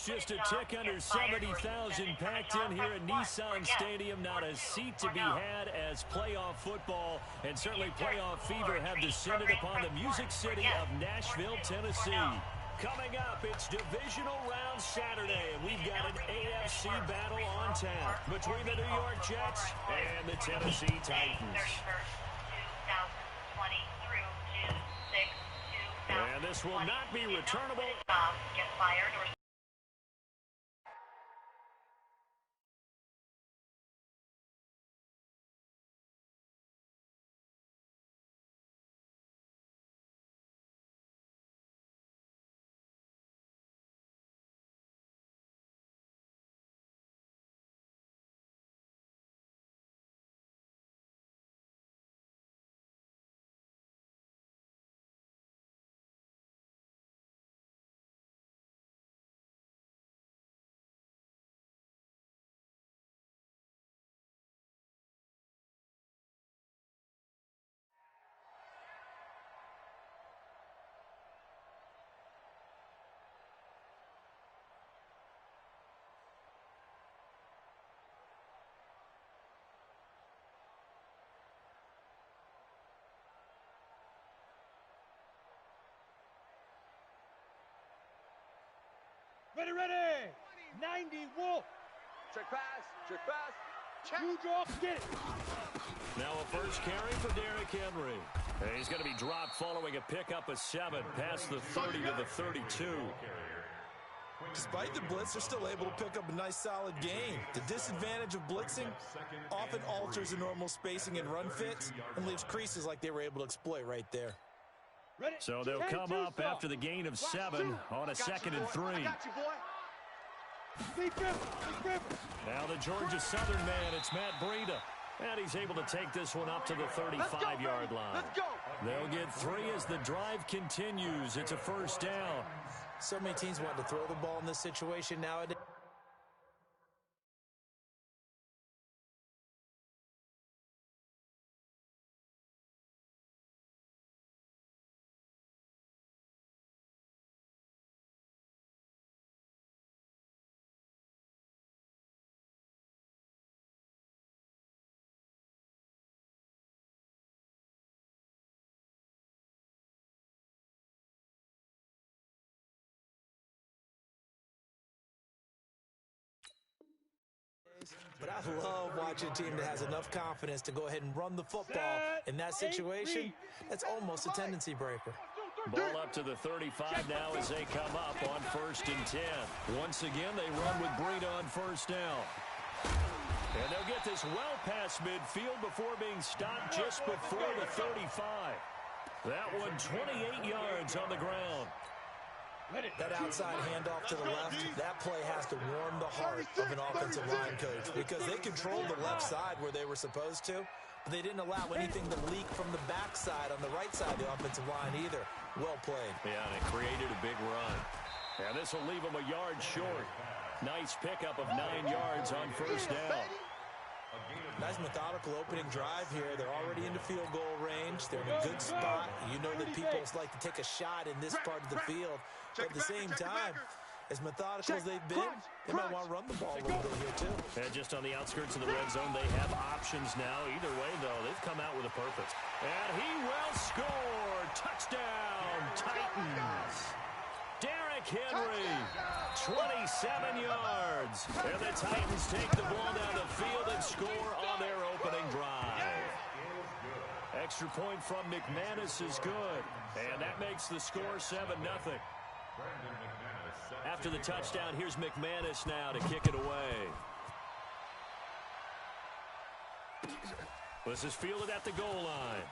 just a tick under 70,000 packed in here at Nissan Stadium. Not a seat to be had as playoff football and certainly playoff fever have descended upon the music city of Nashville, Tennessee. Coming up, it's divisional round Saturday, and we've got an AFC battle on tap between the New York Jets and the Tennessee Titans. And this will not be returnable. Get fired or ready, 90, Wolf. Check pass. You draw, get it. Now a first carry for Derrick Henry. And he's going to be dropped following a pickup of 7 past the 30 to the 32. Despite the blitz, they're still able to pick up a nice solid gain. The disadvantage of blitzing often alters the normal spacing and run fits and leaves creases like they were able to exploit right there. So they'll come up after the gain of 7 on a 2nd and 3. Now the Georgia Southern man, it's Matt Breida. And he's able to take this one up to the 35-yard line. They'll get 3 as the drive continues. It's a first down. So many teams want to throw the ball in this situation nowadays. But I love watching a team that has enough confidence to go ahead and run the football in that situation. That's almost a tendency breaker. Ball up to the 35 now as they come up on 1st and 10. Once again, they run with Breida on first down. And they'll get this well past midfield before being stopped just before the 35. That one 28 yards on the ground. That outside handoff to the left, that play has to warm the heart of an offensive line coach because they controlled the left side where they were supposed to, but they didn't allow anything to leak from the backside on the right side of the offensive line either. Well played. Yeah, and it created a big run. And this will leave them a yard short. Nice pickup of 9 yards on first down. Nice methodical opening drive here. They're already into field goal range. They're in a good spot. You know that people like to take a shot in this part of the field. But at the same time, as methodical as they've been, they might want to run the ball a little bit here, too. And just on the outskirts of the red zone, they have options now. Either way, though, they've come out with a purpose. And he will score. Touchdown, Titans. Derrick Henry, 27 yards. And the Titans take the ball down the field and score on their opening drive. Extra point from McManus is good. And that makes the score 7-0. After the touchdown, here's McManus now to kick it away. This is fielded at the goal line.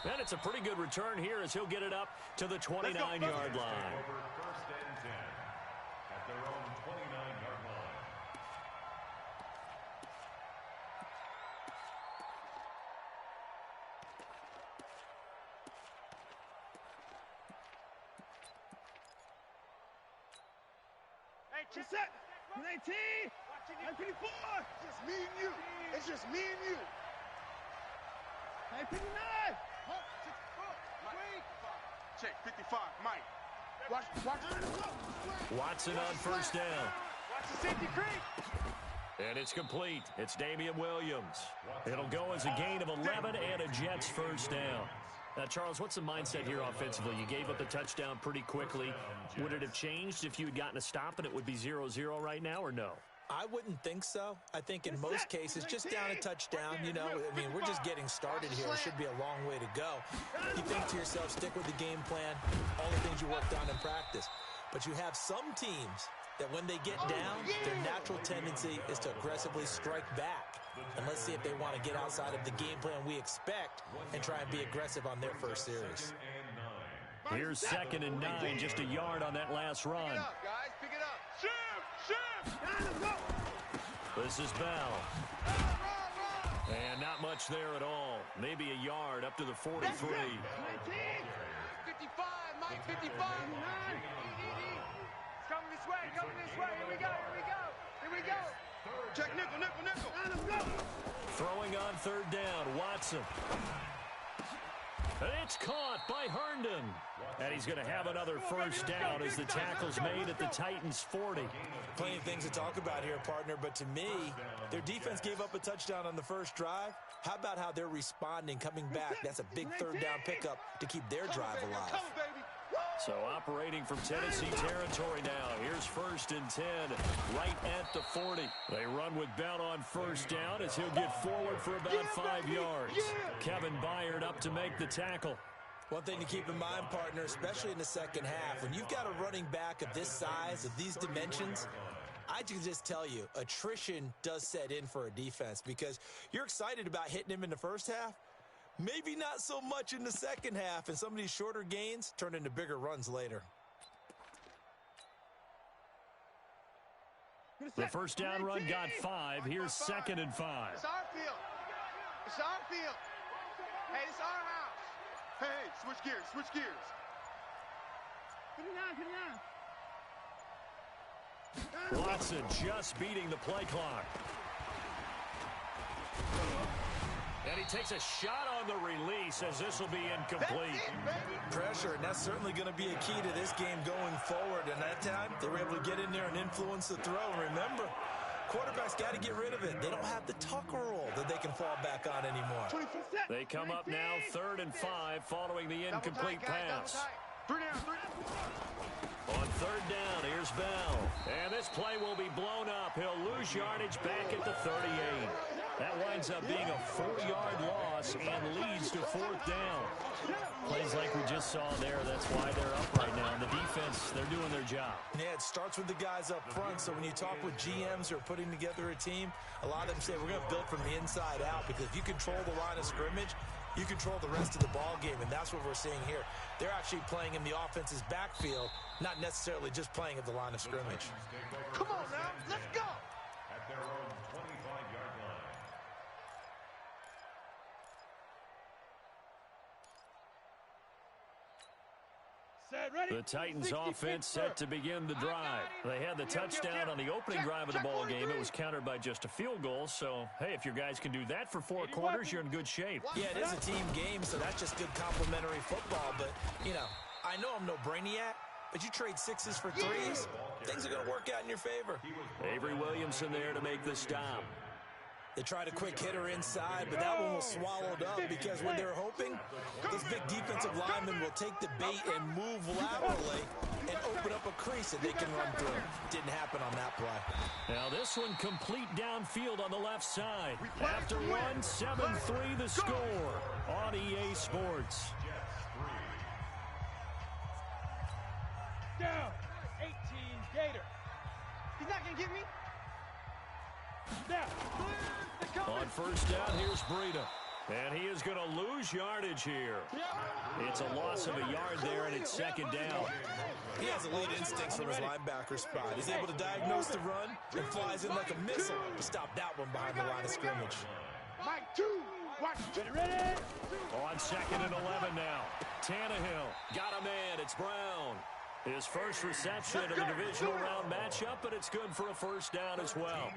And it's a pretty good return here as he'll get it up to the 29-yard line. First and 10 at their own 29-yard line. Hey, set. 19. 954. Just me and you. It's just me and you. 959. Check 55, Mike. Watson on first down. Watch the safety creep. And it's complete. It's Damian Williams. It'll go as a gain of 11 and a Jets first down. Now, Charles, what's the mindset here offensively? You gave up the touchdown pretty quickly. Would it have changed if you had gotten a stop and it would be 0-0 right now, or no? I wouldn't think so. I think in most cases, just down a touchdown, you know, I mean, we're just getting started here. It should be a long way to go. You think to yourself, stick with the game plan, all the things you worked on in practice. But you have some teams that when they get down, their natural tendency is to aggressively strike back. And let's see if they want to get outside of the game plan we expect and try and be aggressive on their first series. Here's 2nd and 9, just a yard on that last run. Pick it up, guys. Pick it up. This is Bell. And not much there at all. Maybe a yard up to the 43. 55, Mike, 55. It's coming this way, Here we go. Check nickel. Throwing on 3rd down, Watson. And it's caught by Herndon. And he's going to have another first down as the tackle's made at the Titans' 40. Plenty of things to talk about here, partner, but to me, their defense gave up a touchdown on the first drive. How about how they're responding, coming back? That's a big 3rd down pickup to keep their drive alive. So operating from Tennessee territory now. Here's 1st and 10, right at the 40. They run with Bell on first down as he'll get forward for about 5 yards. Kevin Byard up to make the tackle. One thing to keep in mind, partner, especially in the second half, when you've got a running back of this size, of these dimensions, I can just tell you, attrition does set in for a defense because you're excited about hitting him in the first half. Maybe not so much in the second half, and some of these shorter gains turn into bigger runs later. The first down run got 5. Here's 2nd and 5. It's our field. Hey, it's our house. Hey, switch gears. Watson just beating the play clock. And he takes a shot on the release as this will be incomplete. Pressure, and that's certainly going to be a key to this game going forward. And that time, they were able to get in there and influence the throw. And remember, quarterbacks got to get rid of it. They don't have the tucker roll that they can fall back on anymore. They come up now 3rd and 5 following the incomplete pass. 3 down. On 3rd down, here's Bell. And this play will be blown up. He'll lose yardage back at the 38. That winds up being a 4-yard loss and leads to 4th down. Plays like we just saw there. That's why they're up right now. And the defense, they're doing their job. Yeah, it starts with the guys up front. So when you talk with GMs who are putting together a team, a lot of them say we're going to build from the inside out because if you control the line of scrimmage, you control the rest of the ball game, and that's what we're seeing here. They're actually playing in the offense's backfield, not necessarily just playing at the line of scrimmage. Come on now, let's go. At their own 25-yard line. The Titans offense set to begin the drive. They had the touchdown on the opening drive of the ball game. It was countered by just a field goal. So, hey, if your guys can do that for 4 quarters, you're in good shape. Yeah, it is a team game, so that's just good complementary football. But, you know, I know I'm no brainiac, but you trade 6s for 3s, things are going to work out in your favor. Avery Williamson there to make the stop. They tried a quick hitter inside, but that one was swallowed up because what they're hoping, this big defensive lineman will take the bait and move laterally and open up a crease that they can run through. Didn't happen on that play. Now this one complete downfield on the left side. After one, 7-3 the score on EA Sports. Down. 18 Gator. He's not going to get me. Down. On first down, here's Breida. And he is going to lose yardage here. It's a loss of a yard there, and it's 2nd down. He has elite instincts from his linebacker spot. He's able to diagnose the run and flies in like a missile to stop that one behind the line of scrimmage. Mike, 2. Watch. Get ready. On 2nd and 11 now. Tannehill got a man. It's Brown. His first reception of the divisional round matchup, but it's good for a first down as well.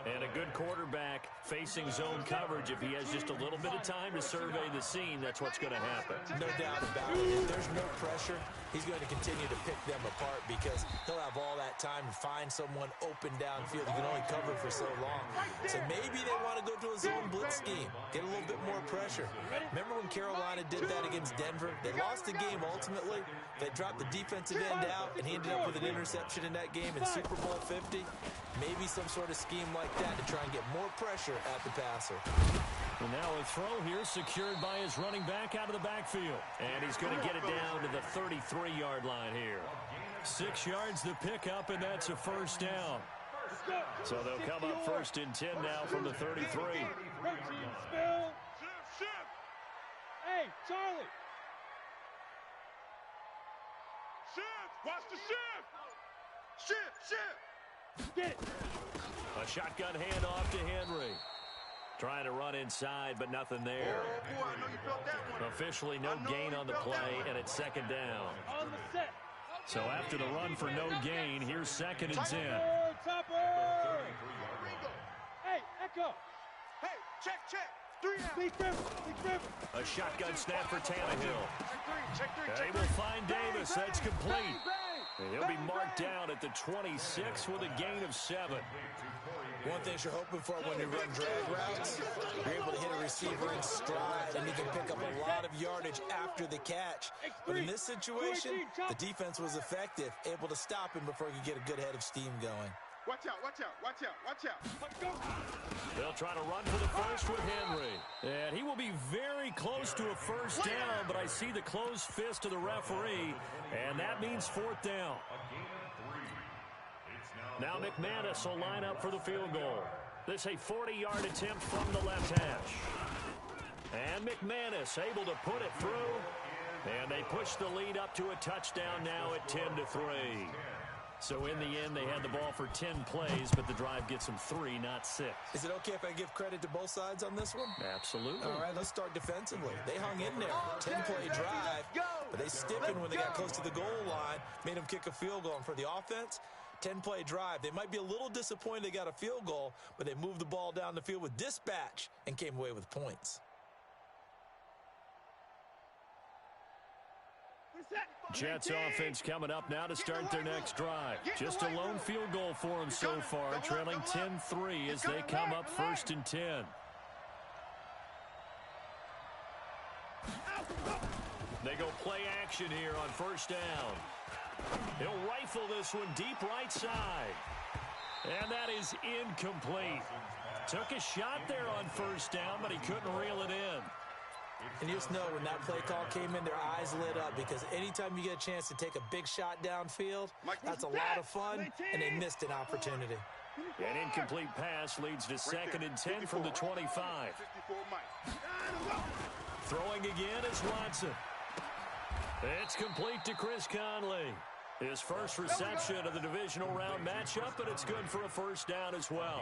And a good quarterback facing zone coverage. If he has just a little bit of time to survey the scene, that's what's going to happen. No doubt about it. If there's no pressure, he's going to continue to pick them apart because he'll have all that time to find someone open downfield. He can only cover for so long. So maybe they want to go to a zone blitz scheme, get a little bit more pressure. Remember when Carolina did that against Denver? They lost the game ultimately. They dropped the defensive end out, and he ended up with an interception in that game in Super Bowl 50. Maybe some sort of scheme like that to try and get more pressure at the passer. And now a throw here secured by his running back out of the backfield. And he's going to get it down to the 33-yard line here. 6 yards the pickup, and that's a first down. So they'll come up first and 10 now from the 33. Hey, Charlie. Shift! Watch the shift! Shift! Get it. A shotgun handoff to Henry. Trying to run inside, but nothing there. Oh, boy, I know you felt that one. Officially no gain on the play, and it's second down. On the set. So after the run for no gain, here's second and 10. Topper. Hey, Echo. Hey, check. 3 out. Big river. A shotgun snap for Tannehill. Check three. They will find Davis. That's complete. Bang. He'll be marked down at the 26 with a gain of 7. One thing you're hoping for when you run drag routes, you're able to hit a receiver in stride, and you can pick up a lot of yardage after the catch. But in this situation, the defense was effective, able to stop him before he could get a good head of steam going. Watch out. They'll try to run for the first with Henry. And he will be very close to a first down, but I see the closed fist of the referee, and that means fourth down. Now McManus will line up for the field goal. This a 40-yard attempt from the left hash. And McManus able to put it through. And they push the lead up to a touchdown now at 10-3. So in the end, they had the ball for 10 plays, but the drive gets them 3, not 6. Is it okay if I give credit to both sides on this one? Absolutely. All right, let's start defensively. They hung in there. 10-play drive, but they stiffened when they got close to the goal line, made them kick a field goal. And for the offense, 10-play drive. They might be a little disappointed they got a field goal, but they moved the ball down the field with dispatch and came away with points. Jets offense coming up now to start their next drive. Just a lone field goal for them so far, trailing 10-3 as they come up first and 10. They go play action here on first down. He'll rifle this one deep right side. And that is incomplete. Took a shot there on first down, but he couldn't reel it in. And you just know when that play call came in, their eyes lit up because anytime you get a chance to take a big shot downfield, that's a lot of fun, and they missed an opportunity. An incomplete pass leads to second and 10 from the 25. Throwing again is Watson. It's complete to Chris Conley. His first reception of the divisional round matchup, but it's good for a first down as well.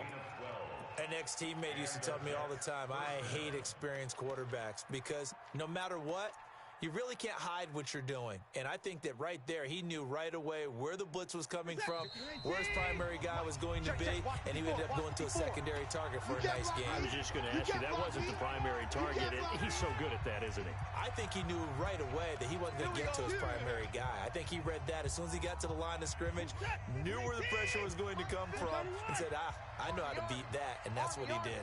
An ex-teammate used to tell me all the time, I hate experienced quarterbacks because no matter what, you really can't hide what you're doing. And I think that right there, he knew right away where the blitz was coming from, where his primary guy was going to be, and he ended up going to a secondary target for a nice game. I was just going to ask you, that wasn't the primary target. He's so good at that, isn't he? I think he knew right away that he wasn't going to get to his primary guy. I think he read that as soon as he got to the line of scrimmage, knew where the pressure was going to come from, and said, I know how to beat that, and that's what he did.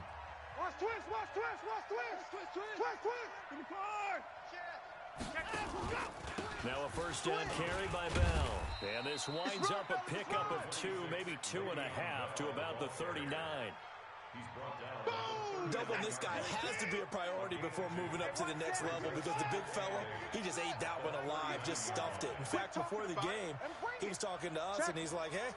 Watch twist. In the car. Now a first down carry by Bell. And this winds up a pickup of 2, maybe 2.5 to about the 39. Doubling this guy has to be a priority before moving up to the next level because the big fella, he just ate that one alive, just stuffed it. In fact, before the game, he was talking to us, and he's like, hey,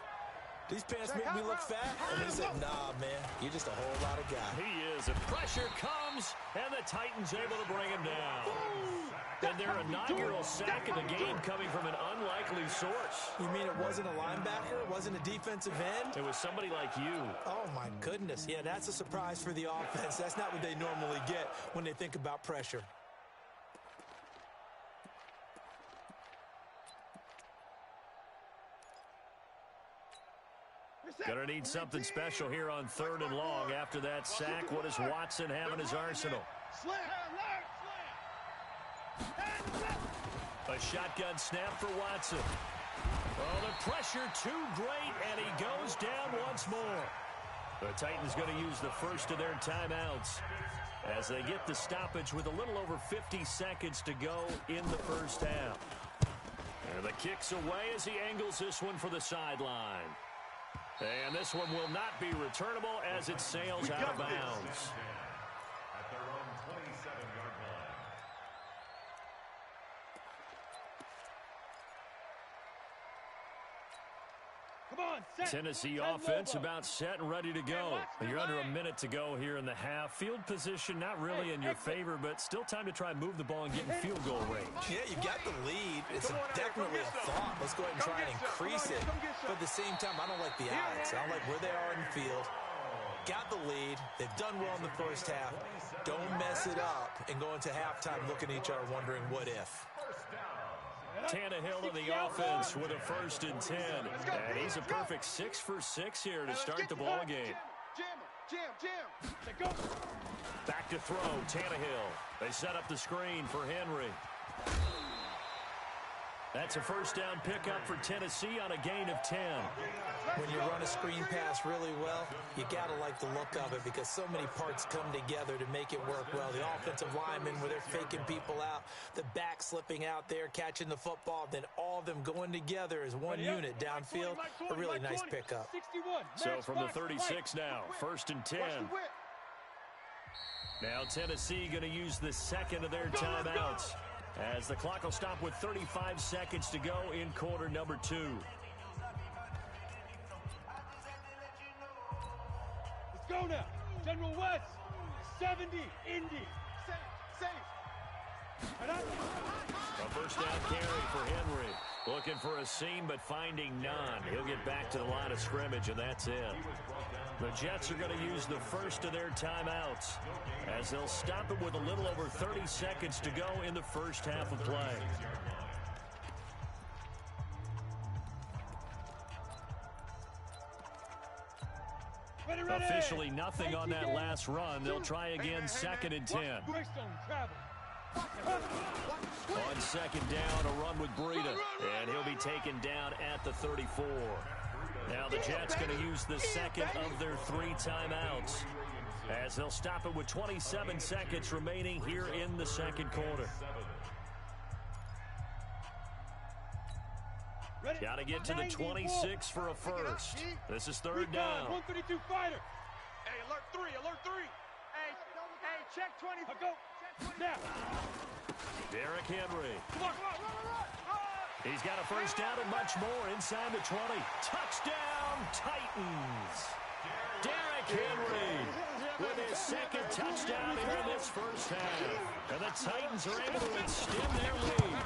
these pants make me look fat? And he said, nah, man, you're just a whole lot of guy. He is. And pressure comes, and the Titans able to bring him down. And their inaugural sack of the game coming from an unlikely source. You mean it wasn't a linebacker? It wasn't a defensive end? It was somebody like you. Oh, my goodness. Yeah, that's a surprise for the offense. That's not what they normally get when they think about pressure. Gonna need something special here on 3rd and long. After that sack, what does Watson have in his arsenal? A shotgun snap for Watson. Oh, the pressure too great, and he goes down once more. The Titans going to use the first of their timeouts as they get the stoppage with a little over 50 seconds to go in the first half. And the kick's away as he angles this one for the sideline. And this one will not be returnable as it sails out of bounds. At their own 27-yard line. Come on, set. Tennessee And offense Lobo. about set and ready to go. You're under a minute to go here in the half. Field position not really in your favor, but still time to try and move the ball and get in field goal range. Yeah, you got the lead. It's definitely a thought. Let's go ahead and try and increase it. But at the same time, I don't like the odds. I don't like where they are in the field. Got the lead. They've done well in the first half. Don't mess it up and go into halftime looking at each other wondering what if. Tannehill in the offense with a 1st and 10. And he's a perfect 6 for 6 here to start the ball game. Go. Back to throw, Tannehill. They set up the screen for Henry. That's a first down pickup for Tennessee on a gain of 10. When you run a screen pass really well, you got to like the look of it because so many parts come together to make it work well. The offensive linemen where they're faking people out, the back slipping out there, catching the football, then all of them going together as one unit downfield. A really nice pickup. 61. So from the 36 now, 1st and 10. Now Tennessee going to use the second of their timeouts as the clock will stop with 35 seconds to go in quarter number 2. Let's go now. General West. 70. Indy. Safe. A first down carry for Henry. Looking for a seam, but finding none. He'll get back to the line of scrimmage, and that's it. The Jets are going to use the first of their timeouts as they'll stop it with a little over 30 seconds to go in the first half of play. Ready. Officially nothing on that last run. They'll try again, 2nd and 10. On 2nd down, a run with Breida, and he'll be taken down at the 34. Now the Jets going to use the second of their 3 timeouts as they'll stop it with 27 seconds remaining here in the second quarter. Got to get to the 26 for a first. This is 3rd down. 132 fighter. Hey, alert 3. Hey, check 20. Go. Now. Derrick Henry. Come on, run. He's got a first down and much more inside the 20. Touchdown, Titans. Derrick Henry with his 2nd touchdown here in this first half. And the Titans are able to extend their lead.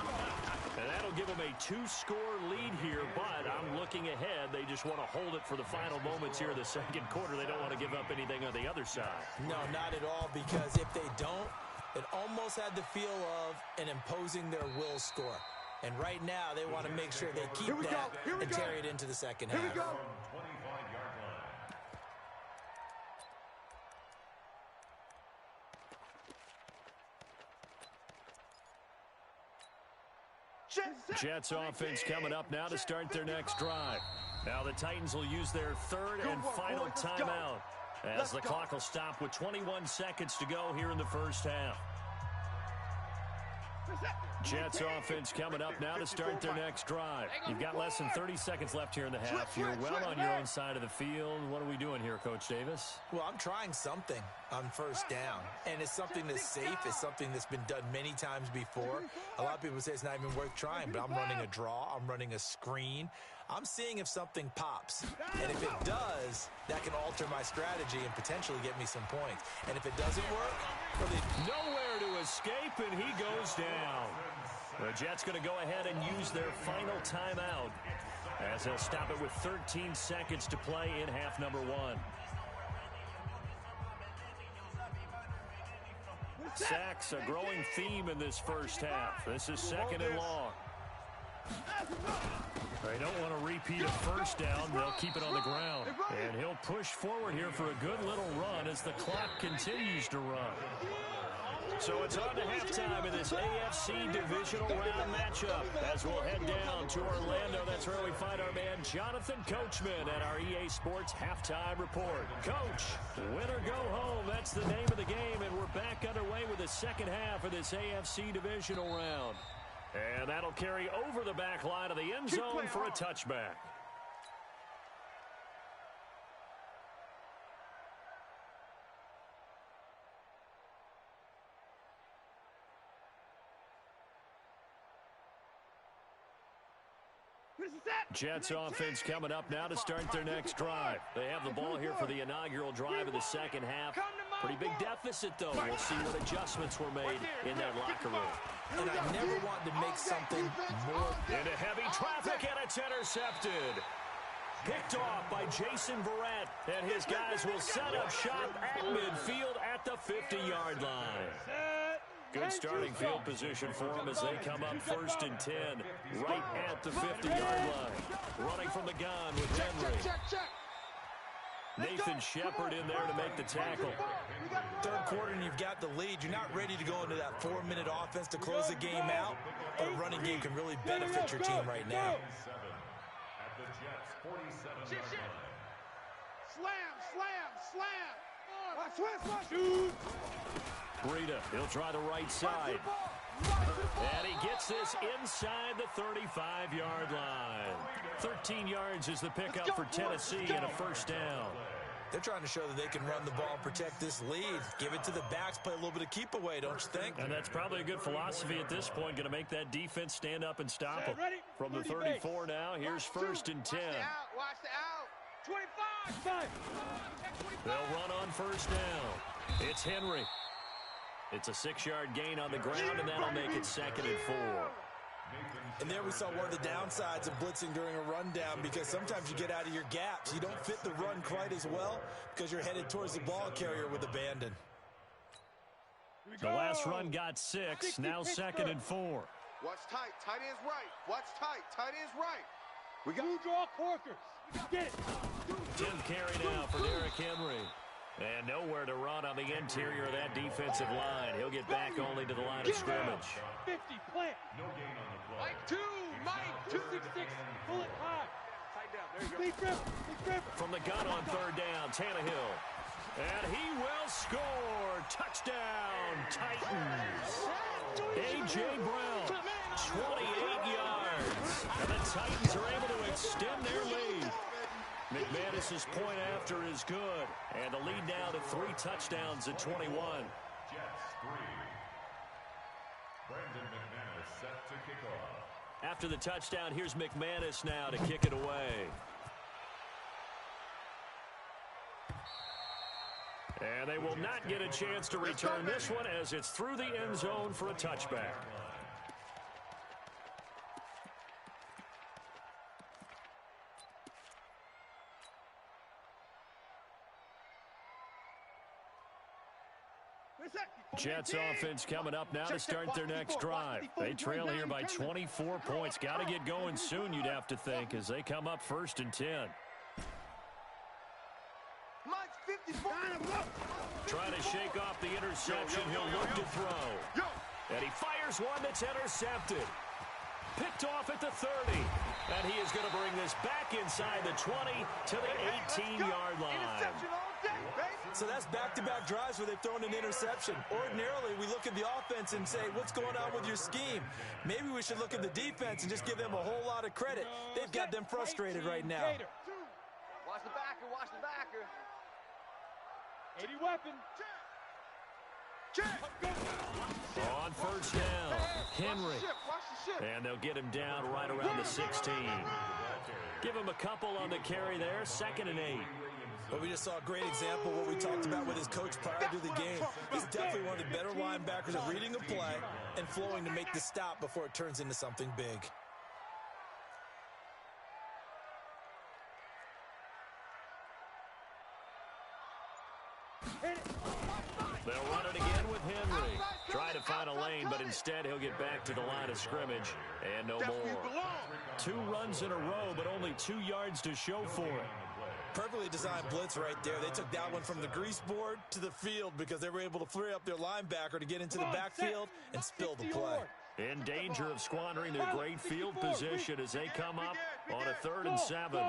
And that'll give them a 2-score lead here, but I'm looking ahead. They just want to hold it for the final moments here in the second quarter. They don't want to give up anything on the other side. No, not at all, because if they don't, it almost had the feel of an imposing their will score. And right now, they want to make sure they keep that and carry it into the second half. Here we go. 25-yard line. Jets offense coming up now to start their next drive. Now the Titans will use their 3rd and final timeout as the clock will stop with 21 seconds to go here in the first half. Jets offense coming up now to start their next drive. You've got less than 30 seconds left here in the half. You're well on your own side of the field. What are we doing here, Coach Davis? Well, I'm trying something on first down, and it's something that's safe. It's something that's been done many times before. A lot of people say it's not even worth trying, but I'm running a draw. I'm running a screen. I'm seeing if something pops, and if it does, that can alter my strategy and potentially get me some points. And if it doesn't work, well, nowhere to escape, and he goes down. The Jets going to go ahead and use their final timeout as they'll stop it with 13 seconds to play in half number 1. Sacks, a growing theme in this first half. This is 2nd and long. They don't want to repeat a first down. They'll keep it on the ground. And he'll push forward here for a good little run as the clock continues to run. So it's on to halftime in this AFC Divisional Round matchup. As we'll head down to Orlando, that's where we find our man Jonathan Coachman at our EA Sports Halftime Report. Coach, win or go home, that's the name of the game, and we're back underway with the second half of this AFC Divisional Round. And that'll carry over the back line of the end zone for a touchback. Jets offense coming up now to start their next drive. They have the ball here for the inaugural drive of the second half. Pretty big deficit, though. We'll see what adjustments were made in their locker room. And I never wanted to make something more. Into heavy traffic, and it's intercepted. Picked off by Jason Verrett, and his guys will set up shop at midfield at the 50-yard line. Good starting field position for them as they come up 1st and 10, right at the 50-yard line. Running from the gun with Henry. Nathan Shepard in there to make the tackle. Third quarter and you've got the lead. You're not ready to go into that 4-minute offense to close the game out, but a running game can really benefit your team right now. At the Jets' 47-yard line. Slam. Breida, he'll try the right side. And he gets this inside the 35-yard line. 13 yards is the pickup for Tennessee and a first down. They're trying to show that they can run the ball and protect this lead. Give it to the backs, play a little bit of keep away, don't you think? And that's probably a good philosophy at this point. Going to make that defense stand up and stop them. From the 34 now, here's 1st and 10. Watch the out. 25. They'll run on first down. It's Henry. It's a 6-yard gain on the ground, and that'll make it 2nd and 4. And there we saw one of the downsides of blitzing during a rundown, because sometimes you get out of your gaps. You don't fit the run quite as well because you're headed towards the ball carrier with abandon. The last run got 6, now 2nd and 4. Watch tight. Tight end's right. Watch tight. Tight end's right. We got 2 draw corkers. Get it. 10th carry now for Derrick Henry. And nowhere to run on the interior of that defensive line. He'll get back only to the line of scrimmage. 50, plant. No gain on the play. Mike 266, pull it high. Tight down, there you go. Big grip. From the gun on 3rd down, Tannehill. And he will score. Touchdown, Titans. A.J. Brown, 28 yards. And the Titans are able to extend their lead. McManus's point after is good. And the lead now to 3 touchdowns at 21. Jets 3. Brandon McManus set to kick off. After the touchdown, here's McManus now to kick it away. And they will not get a chance to return this one as it's through the end zone for a touchback. Jets offense coming up now to start their next drive. They trail here by 24 points. Got to get going soon, you'd have to think, as they come up 1st and 10. Trying to shake off the interception. He'll look to throw. And he fires one that's intercepted. Picked off at the 30. And he is going to bring this back inside the 20 to the 18-yard line. So that's back-to-back drives where they've thrown an interception. Ordinarily, we look at the offense and say, what's going on with your scheme? Maybe we should look at the defense and just give them a whole lot of credit. They've got them frustrated right now. Watch the backer. Watch the backer. 80 weapon. On 1st down, Henry. And they'll get him down right around the 16. Give him a couple on the carry there. 2nd and 8. But we just saw a great example of what we talked about with his coach prior to the game. He's definitely one of the better linebackers at reading a play and flowing to make the stop before it turns into something big. They'll run it again with Henry. Try to find a lane, but instead he'll get back to the line of scrimmage. And no more. 2 runs in a row, but only 2 yards to show for it. Perfectly designed blitz right there. They took that one from the grease board to the field because they were able to free up their linebacker to get into the backfield and spill the play. In danger of squandering their great field position as they come up on a 3rd and 7.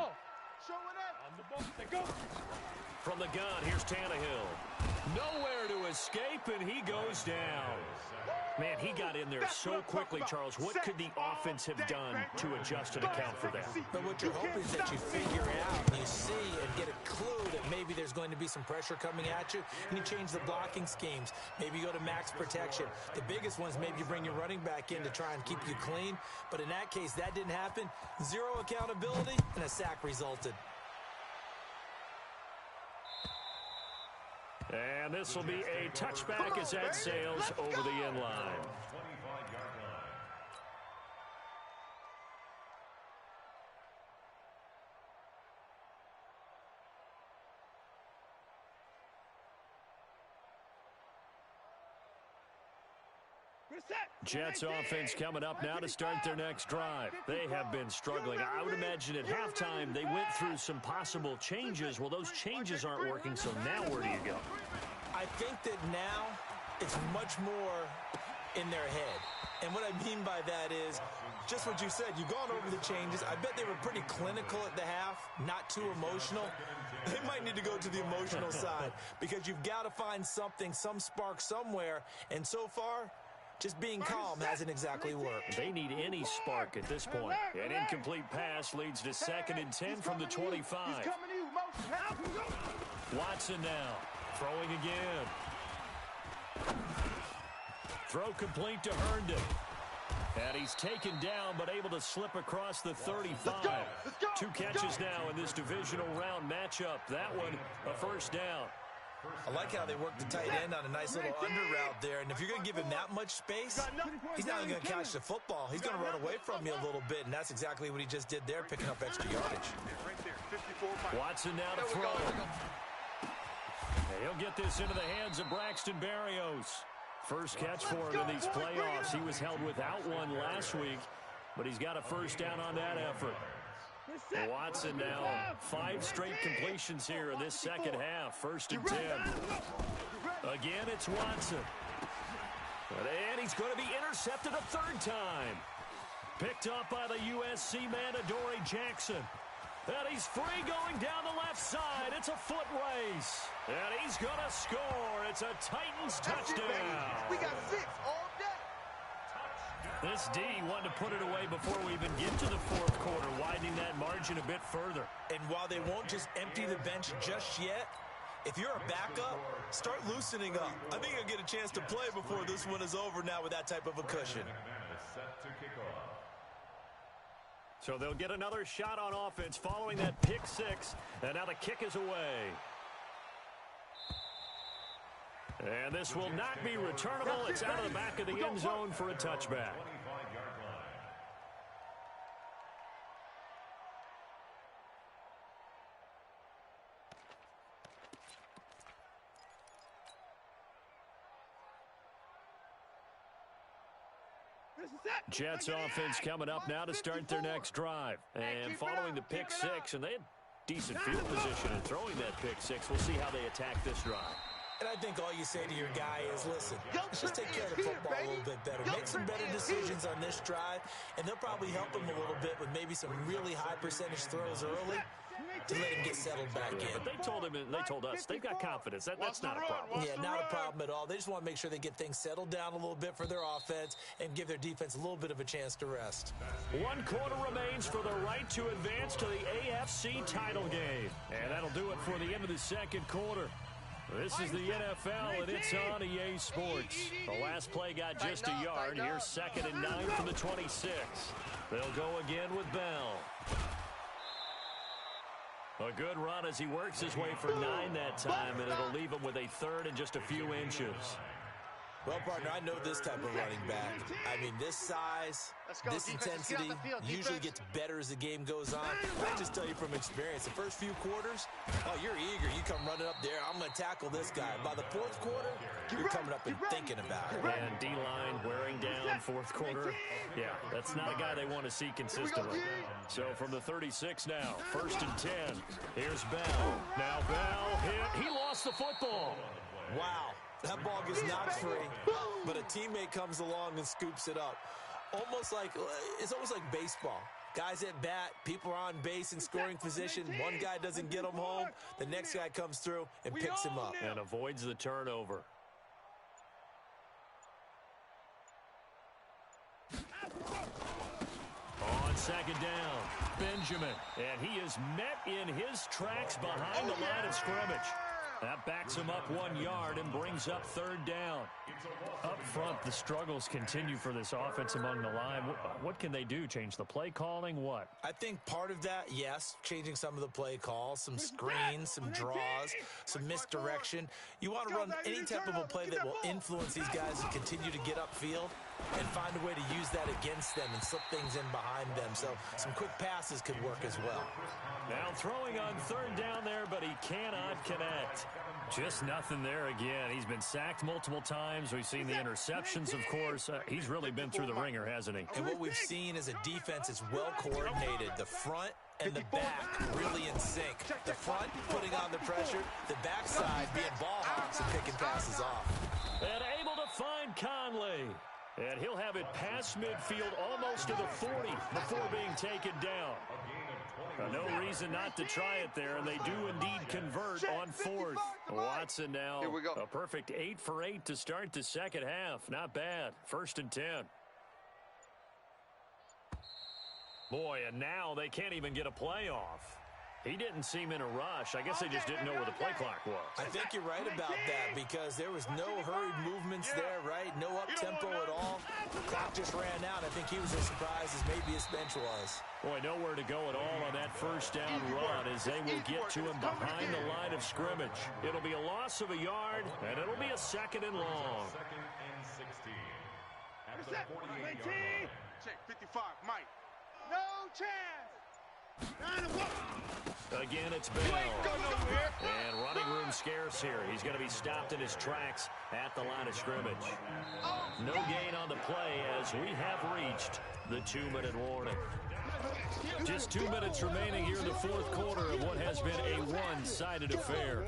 From the gun, here's Tannehill. Nowhere to escape, and he goes down. Man, he got in there so quickly, Charles. What could the offense have done to adjust and account for that? But what you're hoping is that you figure out and you see and get a clue that maybe there's going to be some pressure coming at you, and you change the blocking schemes. Maybe you go to max protection. The biggest one is maybe you bring your running back in to try and keep you clean. But in that case, that didn't happen. 0 accountability, and a sack resulted. And this will be a touchback as that sails over the end line. 25-yard line. Jets offense coming up now to start their next drive. They have been struggling. I would imagine at halftime they went through some possible changes. Well, those changes aren't working, so now where do you go? I think that now it's much more in their head. And what I mean by that is just what you said. You've gone over the changes. I bet they were pretty clinical at the half, not too emotional. They might need to go to the emotional side because you've got to find something, some spark somewhere. And so far, just being calm hasn't exactly worked. They need any spark at this point. An incomplete pass leads to 2nd and 10 from the 25. Watson now, throwing again. Throw complete to Herndon. And he's taken down, but able to slip across the 35. 2 catches now in this divisional round matchup. That one, a first down. I like how they work the tight end on a nice little under route there. And if you're going to give him that much space, he's not even going to catch the football. He's going to run away from you a little bit, and that's exactly what he just did there, picking up extra yardage. Watson now to throw. And he'll get this into the hands of Braxton Berrios. First catch for him in these playoffs. He was held without one last week, but he's got a first down on that effort. Watson now 5 straight completions here in this second half. 1st and 10. Again, it's Watson. And he's going to be intercepted a 3rd time. Picked up by the USC man, Adoree Jackson. And he's free going down the left side. It's a foot race. And he's going to score. It's a Titans touchdown. We got 6 all day. This D wanted to put it away before we even get to the 4th quarter, widening that margin a bit further. And while they won't just empty the bench just yet, if you're a backup, start loosening up. I think you'll get a chance to play before this one is over now with that type of a cushion. Set to kick off. So they'll get another shot on offense following that pick 6, and now the kick is away. And this will not be returnable. It's out of the back of the end zone for a touchback. 25-yard line. Jets offense coming up now to start their next drive. And following the pick 6, and they had decent field position in throwing that pick 6. We'll see how they attack this drive. And I think all you say to your guy is, listen, let's just take care of the football a little bit better. Make some better decisions on this drive, and they'll probably help him a little bit with maybe some really high percentage throws early to let him get settled back in. But they told him, and they told us, they've got confidence. That's not a problem. Yeah, not a problem at all. They just want to make sure they get things settled down a little bit for their offense and give their defense a little bit of a chance to rest. 1 quarter remains for the right to advance to the AFC title game. And that'll do it for the end of the 2nd quarter. This is the NFL, and it's on EA Sports. The last play got just a yard. Here's 2nd and 9 from the 26. They'll go again with Bell. A good run as he works his way for 9 that time, and it'll leave him with a 3rd and just a few inches. Well, partner, I know this type of running back. I mean, this size, this intensity usually gets better as the game goes on. I just tell you from experience, the first few quarters, oh, you're eager. You come running up there, I'm going to tackle this guy. By the fourth quarter, you're coming up and thinking about it. And D-line wearing down fourth quarter. Yeah, that's not a guy they want to see consistently. So from the 36 now, 1st and 10. Here's Bell. Now Bell hit. He lost the football. Wow. That ball gets knocked free, but a teammate comes along and scoops it up. It's almost like baseball. Guys at bat, people are on base in scoring position. One guy doesn't get him home. The next guy comes through and picks him up. And avoids the turnover. On 2nd down, Benjamin. And he is met in his tracks behind the line of scrimmage. That backs him up 1 yard and brings up 3rd down. Up front, the struggles continue for this offense among the line. What can they do? Change the play calling? What? I think part of that, yes, changing some of the play calls, some screens, some draws, some misdirection. You want to run any type of a play that will influence these guys to continue to get upfield and find a way to use that against them and slip things in behind them. So some quick passes could work as well. Now throwing on 3rd down there, but he cannot connect. Just nothing there again. He's been sacked multiple times. We've seen the interceptions, of course. He's really been through the ringer, hasn't he? And what we've seen is a defense is well coordinated. The front and the back really in sync. The front putting on the pressure, the backside being ball hawks and picking passes off. And able to find Conley. And he'll have it past midfield almost to the 40 before being taken down. No reason not to try it there, and they do indeed convert on 4th. Watson now, a perfect 8 for 8 to start the second half. Not bad. 1st and 10. Boy, and now they can't even get a play off. He didn't seem in a rush. I guess they just didn't know where the play clock was. I think you're right about that because there was no hurried movements there, right? No up-tempo at all. The clock just ran out. I think he was as surprised as maybe his bench was. Boy, nowhere to go at all on that 1st down run as they will get to him behind the line of scrimmage. It'll be a loss of a yard, and it'll be a 2nd and long. 2nd and 16. At the 48-yard line. Check 55, Mike. No chance. Again, it's Bell. And running room scarce here. He's going to be stopped in his tracks at the line of scrimmage. No gain on the play as we have reached the 2-minute warning. Just 2 minutes remaining here in the 4th quarter of what has been a one-sided affair.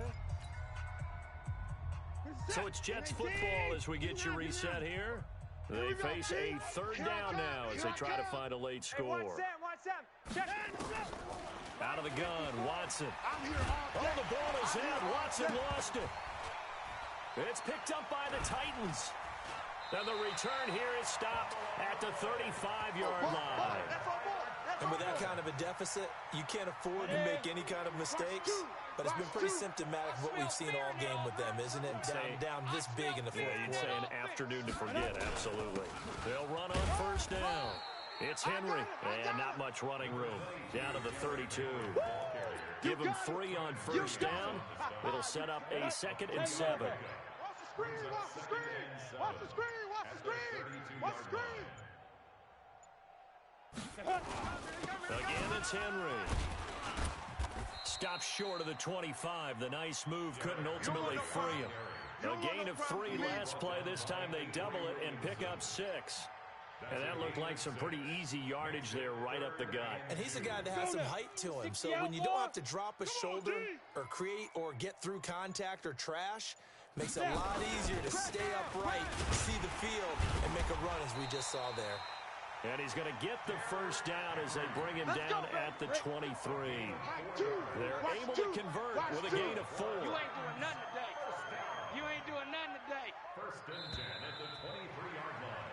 So it's Jets football as we get you reset here. They face a 3rd down now as they try to find a late score. Out of the gun, Watson. Oh, the ball is out. Watson lost it. It's picked up by the Titans. And the return here is stopped at the 35-yard line. And with that kind of a deficit, you can't afford to make any kind of mistakes. But it's been pretty symptomatic of what we've seen all game with them, isn't it? Down this big in the 4th quarter. You'd say an afternoon to forget, absolutely. They'll run on 1st down. It's Henry, and not much running room. Down to the 32. Give him 3 on 1st down. It'll set up a 2nd and 7. Watch the screen, watch the screen, watch the screen, watch the screen, watch the screen. Again, it's Henry. Stopped short of the 25. The nice move couldn't ultimately free him. A gain of 3 last play. This time they double it and pick up 6. And that looked like some pretty easy yardage there right up the gut. And he's a guy that has some height to him. So when you don't have to drop a shoulder or create or get through contact or trash, makes it a lot easier to stay upright, see the field, and make a run as we just saw there. And he's going to get the 1st down as they bring him down at the 23. They're able to convert with a gain of 4. You ain't doing nothing today. You ain't doing nothing today. 1st and 10 at the 23-yard line.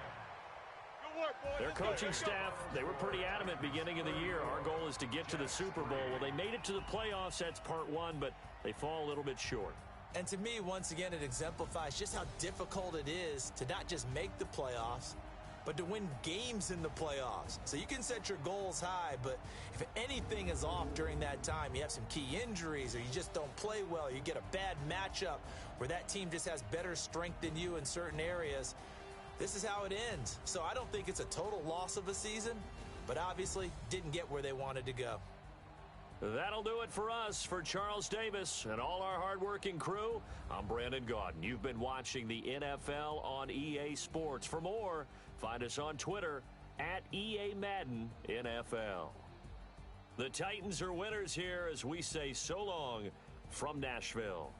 Their coaching staff, they were pretty adamant beginning of the year. Our goal is to get to the Super Bowl. Well, they made it to the playoffs. That's part 1, but they fall a little bit short. And to me, once again, it exemplifies just how difficult it is to not just make the playoffs, but to win games in the playoffs. So you can set your goals high, but if anything is off during that time, you have some key injuries or you just don't play well, you get a bad matchup where that team just has better strength than you in certain areas, this is how it ends. So I don't think it's a total loss of a season, but obviously didn't get where they wanted to go. That'll do it for us. For Charles Davis and all our hardworking crew, I'm Brandon Gaudin. You've been watching the NFL on EA Sports. For more, find us on Twitter at EA Madden NFL. The Titans are winners here as we say so long from Nashville.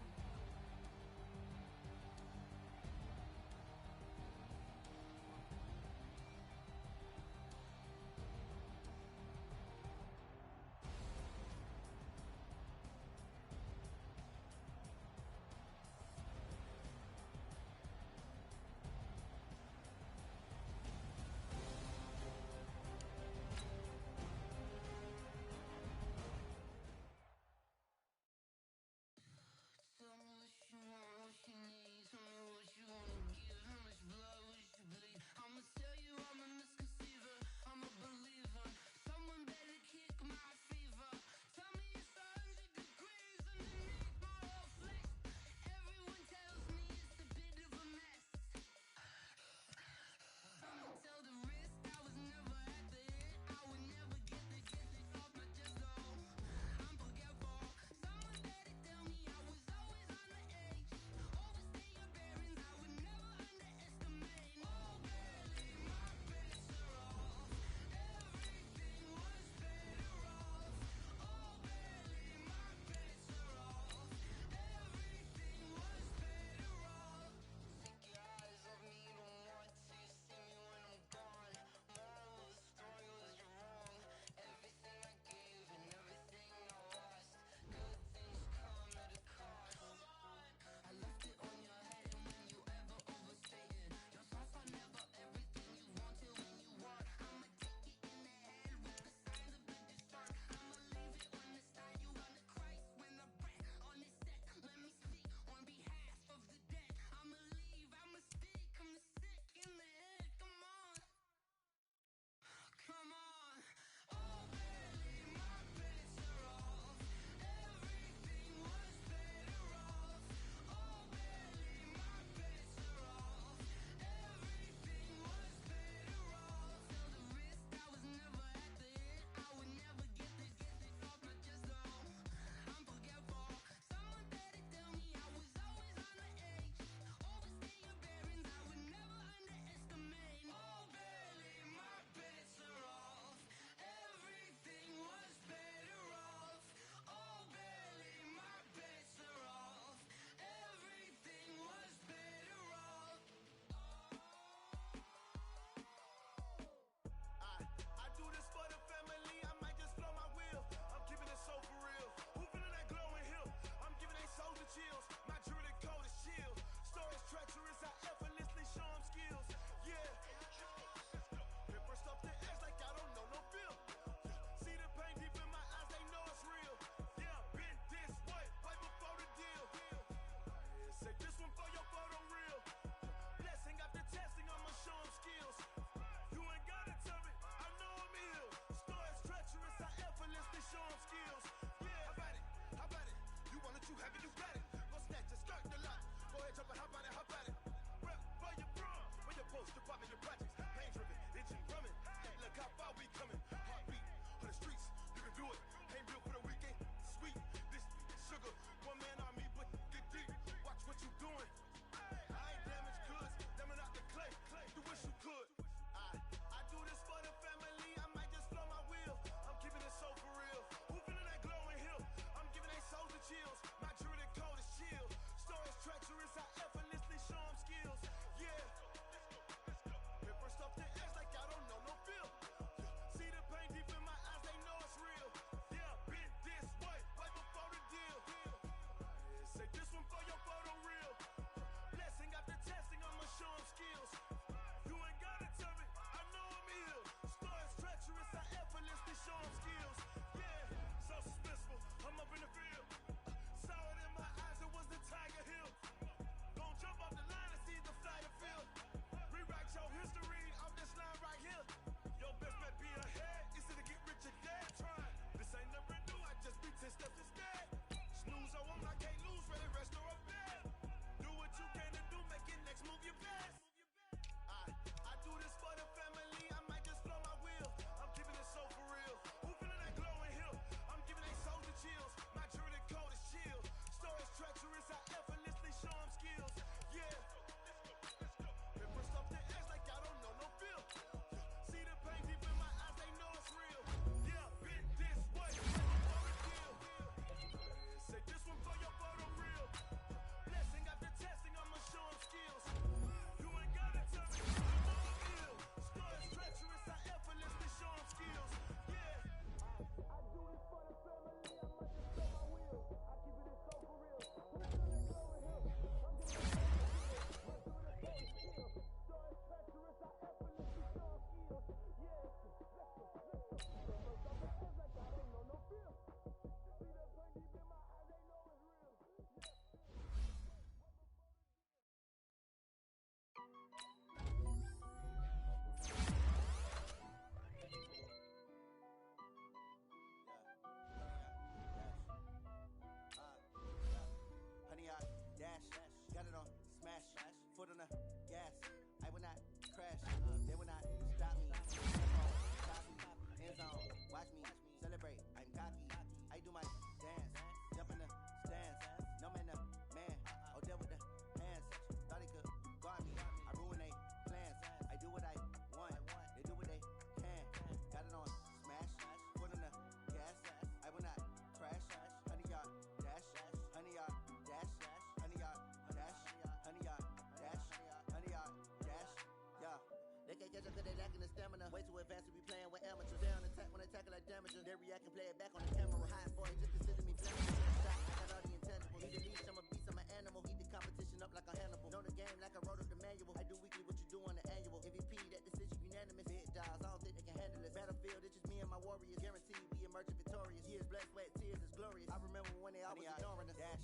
stamina. Way too advanced to be playing with amateurs. They on attack when they tackle like damagers. They react and play it back on the camera. High boy, just consider me flammable. Shot, I got all the intangibles. He the leash, I'm a beast, I'm an animal. He the competition up like a Hannibal. Know the game like I wrote up the manual. I do weekly what you do on the annual. MVP, that decision unanimous. Big dogs, I don't think they can handle this. Battlefield, it's just me and my warriors. Guaranteed we emerging victorious. Years, blood, sweat, tears, it's glorious. I remember when they always ignoring us. Dash,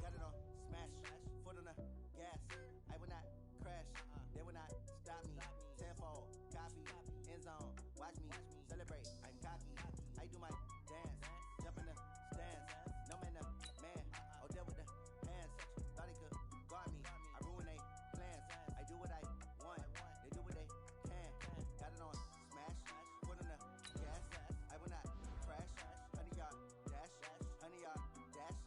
got it on, smash, foot on the gas. I will not crash, they will not stop me. Tenfold, copy, end zone, watch me celebrate. I'm cocky, I do my dance, jump in the stands. No man, the man, oh, deal with the hands. Thought he could guard me, I ruin they plans. I do what I want, they do what they can. Got it on, smash, foot on the gas. I will not crash, 100-yard dash, 100-yard dash,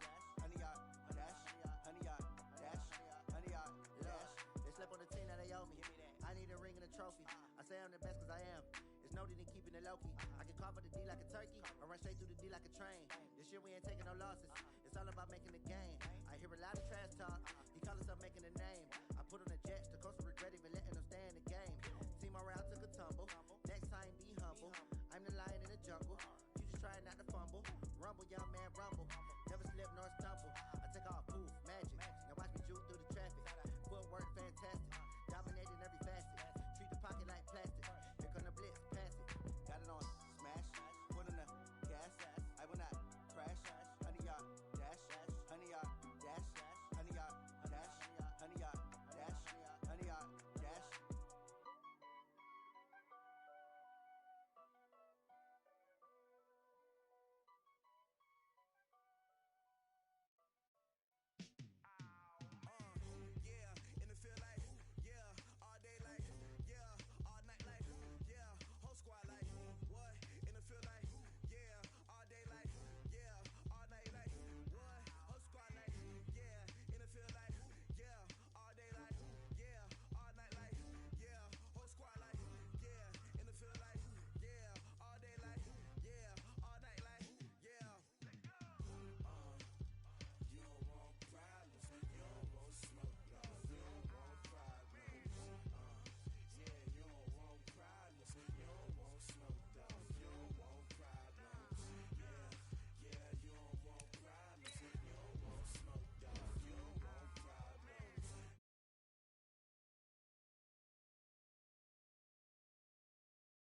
100-yard dash, 100-yard dash, 100-yard dash. They slept on the team, now they owe me. I need a ring and a trophy. I say I'm the best cause I am. It's no need in keeping it low-key. I can carve the D like a turkey, or run straight through the D like a train. This year we ain't taking no losses. It's all about making the game. I hear a lot of trash talk.